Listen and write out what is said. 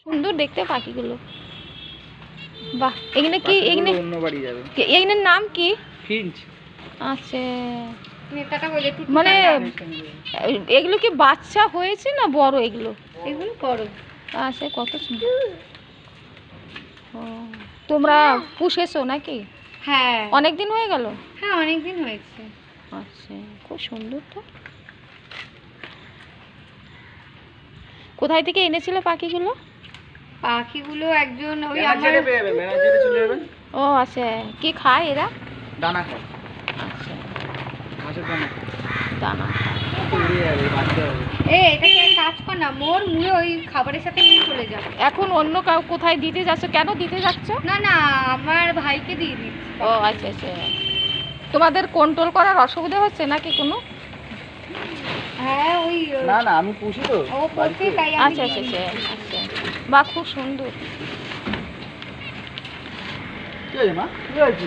সুন্দর দেখতে পাখিগুলো। বাহ, এখানে কি এখানে অন্য বাড়ি যাবে। এখানের নাম কি? ফিঞ্চ। আচ্ছা, নেতাটা বলে মানে এগুলো কি বাচ্চা হয়েছে না বড় এগুলো? এগুলো বড়। আচ্ছা, কত সুন্দর। ও, তোমরা পুষেছো নাকি? হ্যাঁ, অনেক দিন হয়ে গেল? হ্যাঁ অনেক দিন হয়েছে। আচ্ছা, খুব সুন্দর তো। কোথায় থেকে এনেছিলে পাখিগুলো? পাখিগুলো একজন ওই আমার ম্যানেজারে পেয়ে যাবে, ম্যানেজারে চলে যাবেন। ও আচ্ছা, কি খায় এরা? দানা খায়, আচ্ছা, ঘাসের দানা। দানা খায়। উড়ে যাবে, বাচ্চা হবে। এটাকে কাজ কর না, মোর মুড়ে ওই খাবারের সাথে নিয়ে চলে যাবে। এখন অন্য কাউ কোথায় দিতে যাচ্ছ? কেন দিতে যাচ্ছ? না না, আমার ভাইকে দিয়ে দিচ্ছি। ও আচ্ছা আচ্ছা, তোমাদের কন্ট্রোল করার অসুবিধা হচ্ছে নাকি কোনো? হ্যাঁ ওই না না, আমি পুষি তো ও পড়তে তাই আমি আচ্ছা আচ্ছা আচ্ছা আচ্ছা, বাহ খুব সুন্দর। কি হয়েছে মা? কি হয়েছে?